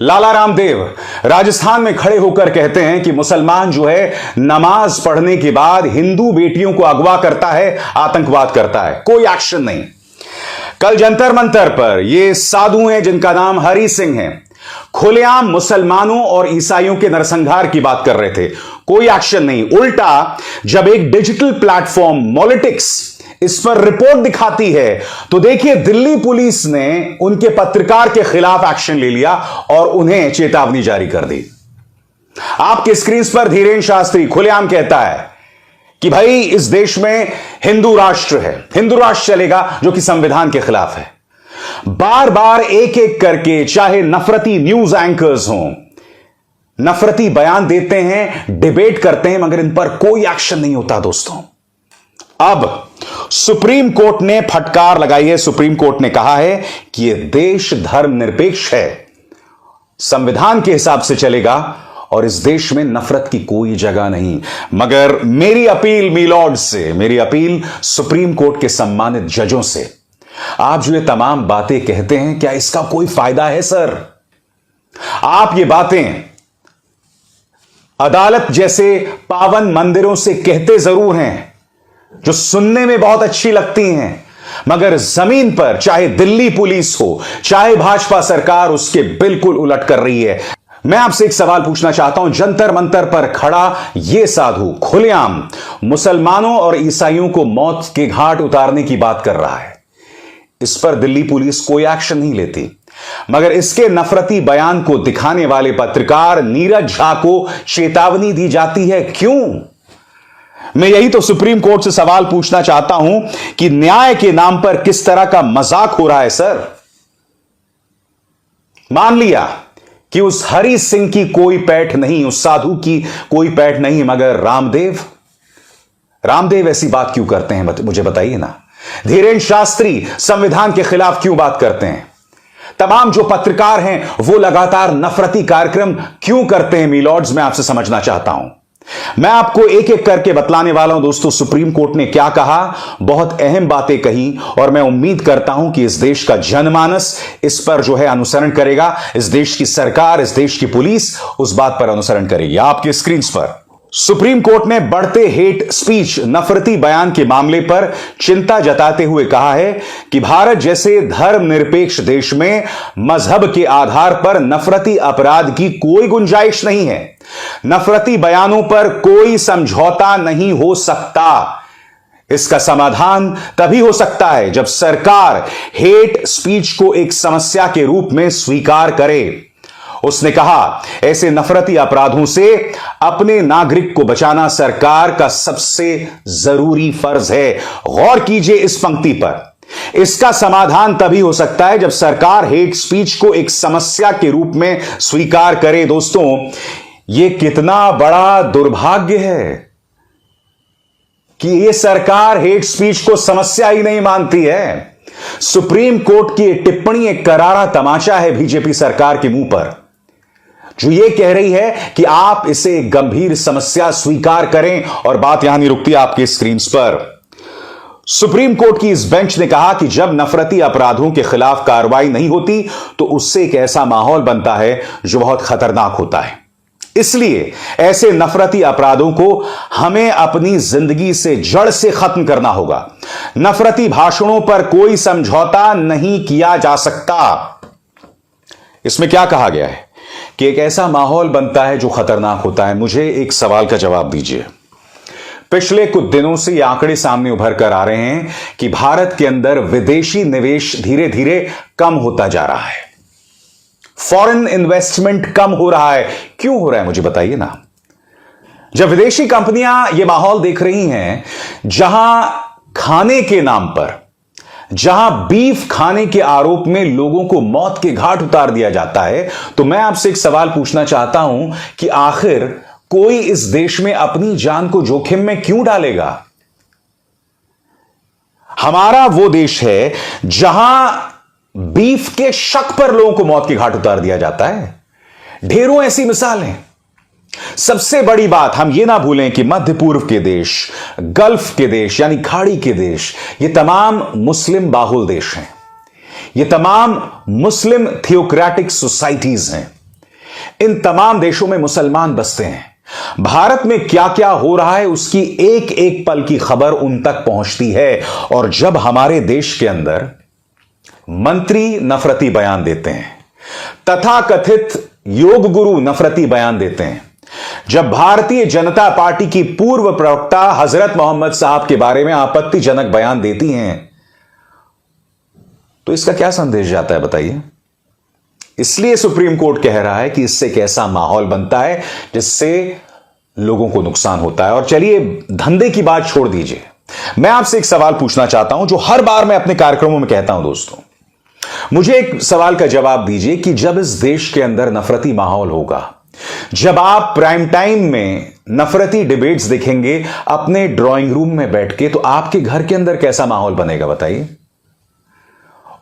लाला रामदेव राजस्थान में खड़े होकर कहते हैं कि मुसलमान जो है नमाज पढ़ने के बाद हिंदू बेटियों को अगवा करता है, आतंकवाद करता है, कोई एक्शन नहीं। कल जंतर मंतर पर ये साधु हैं जिनका नाम हरि सिंह है, खुलेआम मुसलमानों और ईसाइयों के नरसंहार की बात कर रहे थे, कोई एक्शन नहीं। उल्टा जब एक डिजिटल प्लेटफॉर्म मॉलिटिक्स इस पर रिपोर्ट दिखाती है तो देखिए दिल्ली पुलिस ने उनके पत्रकार के खिलाफ एक्शन ले लिया और उन्हें चेतावनी जारी कर दी। आपके स्क्रीन पर धीरेन्द्र शास्त्री खुलेआम कहता है कि भाई इस देश में हिंदू राष्ट्र है, हिंदू राष्ट्र चलेगा, जो कि संविधान के खिलाफ है। बार बार एक एक करके चाहे नफरती न्यूज एंकर्स हों, नफरती बयान देते हैं, डिबेट करते हैं, मगर इन पर कोई एक्शन नहीं होता। दोस्तों अब सुप्रीम कोर्ट ने फटकार लगाई है। सुप्रीम कोर्ट ने कहा है कि यह देश धर्मनिरपेक्ष है, संविधान के हिसाब से चलेगा और इस देश में नफरत की कोई जगह नहीं। मगर मेरी अपील मीलॉर्ड से, मेरी अपील सुप्रीम कोर्ट के सम्मानित जजों से, आप जो ये तमाम बातें कहते हैं, क्या इसका कोई फायदा है सर? आप ये बातें अदालत जैसे पावन मंदिरों से कहते जरूर हैं, जो सुनने में बहुत अच्छी लगती हैं, मगर जमीन पर चाहे दिल्ली पुलिस हो, चाहे भाजपा सरकार, उसके बिल्कुल उलट कर रही है। मैं आपसे एक सवाल पूछना चाहता हूं, जंतर मंतर पर खड़ा यह साधु खुलेआम मुसलमानों और ईसाइयों को मौत के घाट उतारने की बात कर रहा है, इस पर दिल्ली पुलिस कोई एक्शन नहीं लेती, मगर इसके नफरती बयान को दिखाने वाले पत्रकार नीरज झा को चेतावनी दी जाती है। क्यों? मैं यही तो सुप्रीम कोर्ट से सवाल पूछना चाहता हूं कि न्याय के नाम पर किस तरह का मजाक हो रहा है सर। मान लिया कि उस हरि सिंह की कोई पैठ नहीं, उस साधु की कोई पैठ नहीं, मगर रामदेव ऐसी बात क्यों करते हैं, मुझे बताइए ना। धीरेन्द्र शास्त्री संविधान के खिलाफ क्यों बात करते हैं? तमाम जो पत्रकार हैं वो लगातार नफरती कार्यक्रम क्यों करते हैं? मीलॉर्ड्स, मैं आपसे समझना चाहता हूं। मैं आपको एक एक करके बतलाने वाला हूं दोस्तों, सुप्रीम कोर्ट ने क्या कहा, बहुत अहम बातें कही, और मैं उम्मीद करता हूं कि इस देश का जनमानस इस पर जो है अनुसरण करेगा, इस देश की सरकार, इस देश की पुलिस उस बात पर अनुसरण करेगी। आपके स्क्रीन पर सुप्रीम कोर्ट ने बढ़ते हेट स्पीच, नफरती बयान के मामले पर चिंता जताते हुए कहा है कि भारत जैसे धर्मनिरपेक्ष देश में मजहब के आधार पर नफरती अपराध की कोई गुंजाइश नहीं है। नफरती बयानों पर कोई समझौता नहीं हो सकता। इसका समाधान तभी हो सकता है जब सरकार हेट स्पीच को एक समस्या के रूप में स्वीकार करे। उसने कहा, ऐसे नफरती अपराधों से अपने नागरिक को बचाना सरकार का सबसे जरूरी फर्ज है। गौर कीजिए इस पंक्ति पर। इसका समाधान तभी हो सकता है जब सरकार हेट स्पीच को एक समस्या के रूप में स्वीकार करे। दोस्तों, यह कितना बड़ा दुर्भाग्य है कि यह सरकार हेट स्पीच को समस्या ही नहीं मानती है। सुप्रीम कोर्ट की टिप्पणी एक करारा तमाचा है बीजेपी सरकार के मुंह पर, जो ये कह रही है कि आप इसे गंभीर समस्या स्वीकार करें। और बात यहां नहीं रुकती, आपके स्क्रीन पर सुप्रीम कोर्ट की इस बेंच ने कहा कि जब नफरती अपराधों के खिलाफ कार्रवाई नहीं होती तो उससे एक ऐसा माहौल बनता है जो बहुत खतरनाक होता है। इसलिए ऐसे नफरती अपराधों को हमें अपनी जिंदगी से जड़ से खत्म करना होगा। नफरती भाषणों पर कोई समझौता नहीं किया जा सकता। इसमें क्या कहा गया है कि एक ऐसा माहौल बनता है जो खतरनाक होता है। मुझे एक सवाल का जवाब दीजिए। पिछले कुछ दिनों से ये आंकड़े सामने उभर कर आ रहे हैं कि भारत के अंदर विदेशी निवेश धीरे धीरे कम होता जा रहा है, फॉरेन इन्वेस्टमेंट कम हो रहा है। क्यों हो रहा है मुझे बताइए ना। जब विदेशी कंपनियां ये माहौल देख रही हैं जहां खाने के नाम पर, जहां बीफ खाने के आरोप में लोगों को मौत के घाट उतार दिया जाता है, तो मैं आपसे एक सवाल पूछना चाहता हूं कि आखिर कोई इस देश में अपनी जान को जोखिम में क्यों डालेगा? हमारा वो देश है जहां बीफ के शक पर लोगों को मौत के घाट उतार दिया जाता है। ढेरों ऐसी मिसालें। सबसे बड़ी बात हम ये ना भूलें कि मध्य पूर्व के देश, गल्फ के देश यानी खाड़ी के देश, ये तमाम मुस्लिम बाहुल देश हैं। ये तमाम मुस्लिम थियोक्रेटिक सोसाइटीज हैं। इन तमाम देशों में मुसलमान बसते हैं। भारत में क्या क्या हो रहा है उसकी एक एक पल की खबर उन तक पहुंचती है। और जब हमारे देश के अंदर मंत्री नफरती बयान देते हैं, तथाकथित योग गुरु नफरती बयान देते हैं, जब भारतीय जनता पार्टी की पूर्व प्रवक्ता हजरत मोहम्मद साहब के बारे में आपत्तिजनक बयान देती हैं, तो इसका क्या संदेश जाता है बताइए। इसलिए सुप्रीम कोर्ट कह रहा है कि इससे कैसा माहौल बनता है जिससे लोगों को नुकसान होता है। और चलिए धंधे की बात छोड़ दीजिए, मैं आपसे एक सवाल पूछना चाहता हूं जो हर बार मैं अपने कार्यक्रमों में कहता हूं। दोस्तों, मुझे एक सवाल का जवाब दीजिए कि जब इस देश के अंदर नफरती माहौल होगा, जब आप प्राइम टाइम में नफरती डिबेट्स देखेंगे अपने ड्राइंग रूम में बैठ के, तो आपके घर के अंदर कैसा माहौल बनेगा बताइए।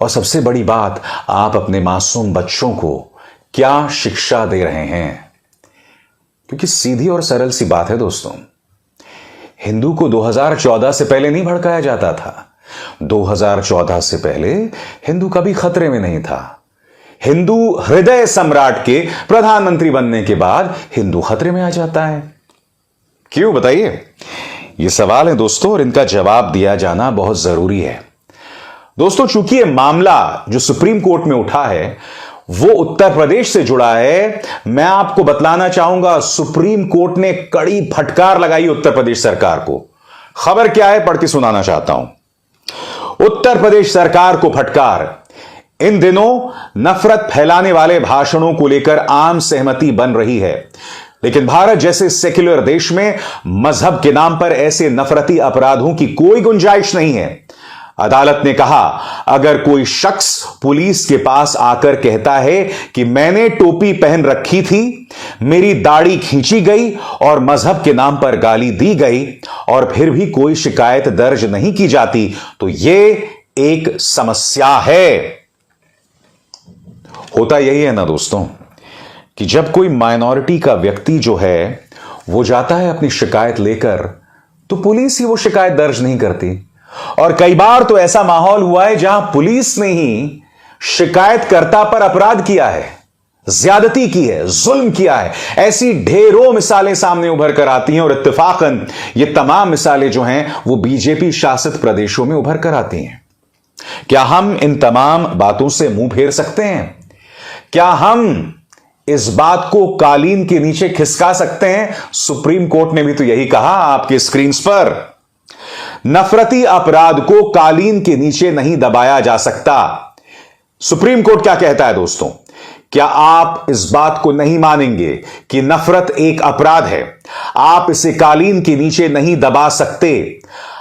और सबसे बड़ी बात, आप अपने मासूम बच्चों को क्या शिक्षा दे रहे हैं? क्योंकि सीधी और सरल सी बात है दोस्तों, हिंदू को 2014 से पहले नहीं भड़काया जाता था। 2014 से पहले हिंदू कभी खतरे में नहीं था। हिंदू हृदय सम्राट के प्रधानमंत्री बनने के बाद हिंदू खतरे में आ जाता है। क्यों बताइए? ये सवाल है दोस्तों, और इनका जवाब दिया जाना बहुत जरूरी है। दोस्तों, चूंकि ये मामला जो सुप्रीम कोर्ट में उठा है वो उत्तर प्रदेश से जुड़ा है, मैं आपको बतलाना चाहूंगा सुप्रीम कोर्ट ने कड़ी फटकार लगाई उत्तर प्रदेश सरकार को। खबर क्या है पढ़ के सुनाना चाहता हूं। उत्तर प्रदेश सरकार को फटकार। इन दिनों नफरत फैलाने वाले भाषणों को लेकर आम सहमति बन रही है, लेकिन भारत जैसे सेक्युलर देश में मजहब के नाम पर ऐसे नफरती अपराधों की कोई गुंजाइश नहीं है। अदालत ने कहा, अगर कोई शख्स पुलिस के पास आकर कहता है कि मैंने टोपी पहन रखी थी, मेरी दाढ़ी खींची गई और मजहब के नाम पर गाली दी गई, और फिर भी कोई शिकायत दर्ज नहीं की जाती, तो यह एक समस्या है। होता यही है ना दोस्तों कि जब कोई माइनॉरिटी का व्यक्ति जो है वो जाता है अपनी शिकायत लेकर, तो पुलिस ही वो शिकायत दर्ज नहीं करती। और कई बार तो ऐसा माहौल हुआ है जहां पुलिस ने ही शिकायतकर्ता पर अपराध किया है, ज्यादती की है, जुल्म किया है। ऐसी ढेरों मिसालें सामने उभर कर आती हैं, और इत्तेफाकन ये तमाम मिसालें जो हैं वो बीजेपी शासित प्रदेशों में उभर कर आती हैं। क्या हम इन तमाम बातों से मुंह फेर सकते हैं? क्या हम इस बात को कालीन के नीचे खिसका सकते हैं? सुप्रीम कोर्ट ने भी तो यही कहा आपके स्क्रीन पर, नफरती अपराध को कालीन के नीचे नहीं दबाया जा सकता। सुप्रीम कोर्ट क्या कहता है दोस्तों? क्या आप इस बात को नहीं मानेंगे कि नफरत एक अपराध है? आप इसे कालीन के नीचे नहीं दबा सकते।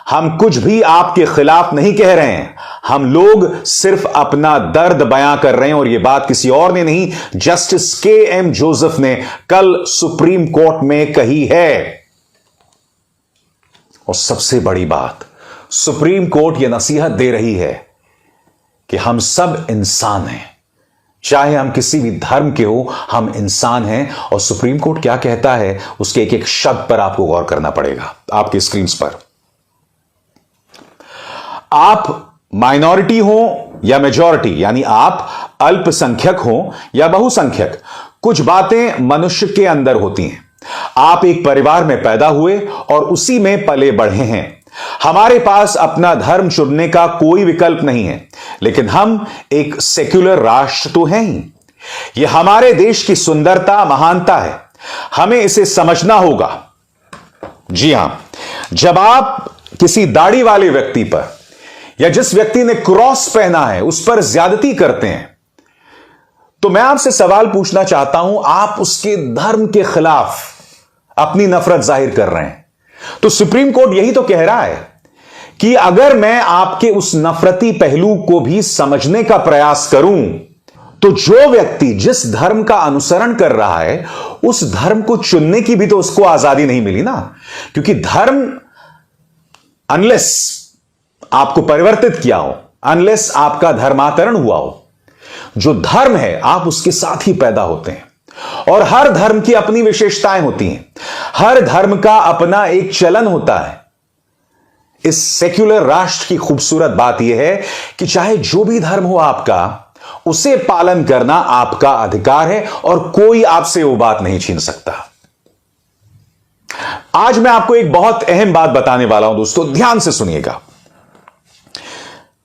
हम कुछ भी आपके खिलाफ नहीं कह रहे हैं, हम लोग सिर्फ अपना दर्द बयां कर रहे हैं, और यह बात किसी और ने नहीं, जस्टिस के.एम. जोसेफ ने कल सुप्रीम कोर्ट में कही है। और सबसे बड़ी बात, सुप्रीम कोर्ट यह नसीहत दे रही है कि हम सब इंसान हैं, चाहे हम किसी भी धर्म के हो, हम इंसान हैं। और सुप्रीम कोर्ट क्या कहता है उसके एक एक शब्द पर आपको गौर करना पड़ेगा। आपकी स्क्रीन पर आप माइनॉरिटी हो या मेजॉरिटी, यानी आप अल्पसंख्यक हो या बहुसंख्यक, कुछ बातें मनुष्य के अंदर होती हैं। आप एक परिवार में पैदा हुए और उसी में पले बढ़े हैं। हमारे पास अपना धर्म चुनने का कोई विकल्प नहीं है, लेकिन हम एक सेक्युलर राष्ट्र तो हैं ही। यह हमारे देश की सुंदरता, महानता है, हमें इसे समझना होगा। जी हां, जब आप किसी दाढ़ी वाले व्यक्ति पर या जिस व्यक्ति ने क्रॉस पहना है उस पर ज्यादती करते हैं, तो मैं आपसे सवाल पूछना चाहता हूं, आप उसके धर्म के खिलाफ अपनी नफरत जाहिर कर रहे हैं। तो सुप्रीम कोर्ट यही तो कह रहा है कि अगर मैं आपके उस नफरती पहलू को भी समझने का प्रयास करूं, तो जो व्यक्ति जिस धर्म का अनुसरण कर रहा है उस धर्म को चुनने की भी तो उसको आजादी नहीं मिली ना। क्योंकि धर्म अनलेस आपको परिवर्तित किया हो, अनलेस आपका धर्मांतरण हुआ हो, जो धर्म है आप उसके साथ ही पैदा होते हैं। और हर धर्म की अपनी विशेषताएं होती हैं, हर धर्म का अपना एक चलन होता है। इस सेक्युलर राष्ट्र की खूबसूरत बात यह है कि चाहे जो भी धर्म हो आपका, उसे पालन करना आपका अधिकार है और कोई आपसे वो बात नहीं छीन सकता। आज मैं आपको एक बहुत अहम बात बताने वाला हूं दोस्तों, ध्यान से सुनिएगा।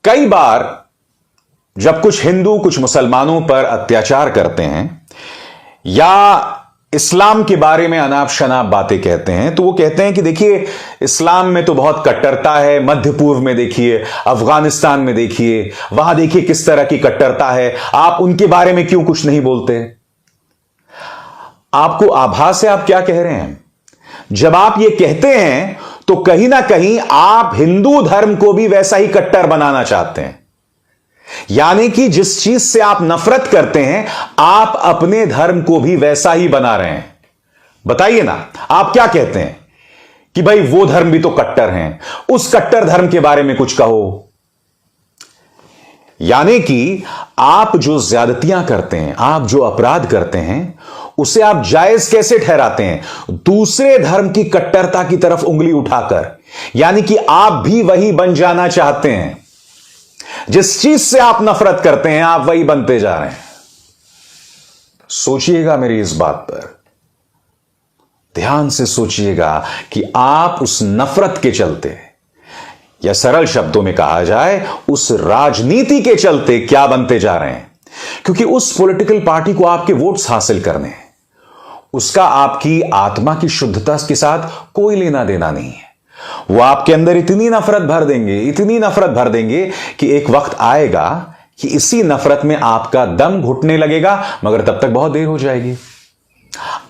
कई बार जब कुछ हिंदू कुछ मुसलमानों पर अत्याचार करते हैं या इस्लाम के बारे में अनाप शनाप बातें कहते हैं, तो वो कहते हैं कि देखिए इस्लाम में तो बहुत कट्टरता है, मध्य पूर्व में देखिए, अफगानिस्तान में देखिए, वहां देखिए किस तरह की कट्टरता है, आप उनके बारे में क्यों कुछ नहीं बोलते। आपको आभास है आप क्या कह रहे हैं। जब आप ये कहते हैं तो कहीं ना कहीं आप हिंदू धर्म को भी वैसा ही कट्टर बनाना चाहते हैं, यानी कि जिस चीज से आप नफरत करते हैं आप अपने धर्म को भी वैसा ही बना रहे हैं। बताइए ना, आप क्या कहते हैं कि भाई वो धर्म भी तो कट्टर हैं, उस कट्टर धर्म के बारे में कुछ कहो। यानी कि आप जो ज्यादतियां करते हैं, आप जो अपराध करते हैं, उसे आप जायज कैसे ठहराते हैं, दूसरे धर्म की कट्टरता की तरफ उंगली उठाकर। यानी कि आप भी वही बन जाना चाहते हैं, जिस चीज से आप नफरत करते हैं आप वही बनते जा रहे हैं। सोचिएगा मेरी इस बात पर, ध्यान से सोचिएगा कि आप उस नफरत के चलते, या सरल शब्दों में कहा जाए उस राजनीति के चलते क्या बनते जा रहे हैं। क्योंकि उस पॉलिटिकल पार्टी को आपके वोट्स हासिल करने हैं, उसका आपकी आत्मा की शुद्धता के साथ कोई लेना देना नहीं है। वो आपके अंदर इतनी नफरत भर देंगे, इतनी नफरत भर देंगे कि एक वक्त आएगा कि इसी नफरत में आपका दम घुटने लगेगा, मगर तब तक बहुत देर हो जाएगी।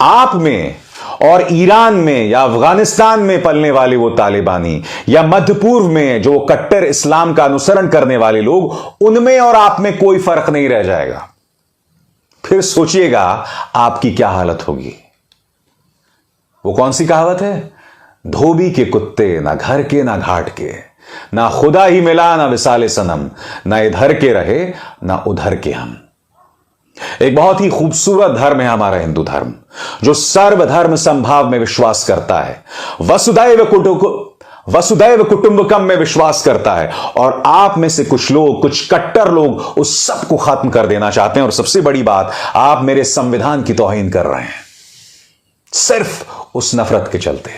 आप में और ईरान में या अफगानिस्तान में पलने वाले वो तालिबानी या मध्य पूर्व में जो कट्टर इस्लाम का अनुसरण करने वाले लोग, उनमें और आप में कोई फर्क नहीं रह जाएगा। फिर सोचिएगा आपकी क्या हालत होगी। वो कौन सी कहावत है, धोबी के कुत्ते ना घर के ना घाट के, ना खुदा ही मिला ना विसाले सनम, ना इधर के रहे ना उधर के हम। एक बहुत ही खूबसूरत धर्म है हमारा हिंदू धर्म, जो सर्वधर्म संभाव में विश्वास करता है, वसुदैव कुटुंबकम में विश्वास करता है। और आप में से कुछ लोग, कुछ कट्टर लोग उस सब को खत्म कर देना चाहते हैं। और सबसे बड़ी बात, आप मेरे संविधान की तौहीन कर रहे हैं सिर्फ उस नफरत के चलते।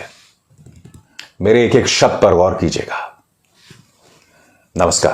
मेरे एक एक शब्द पर गौर कीजिएगा। नमस्कार।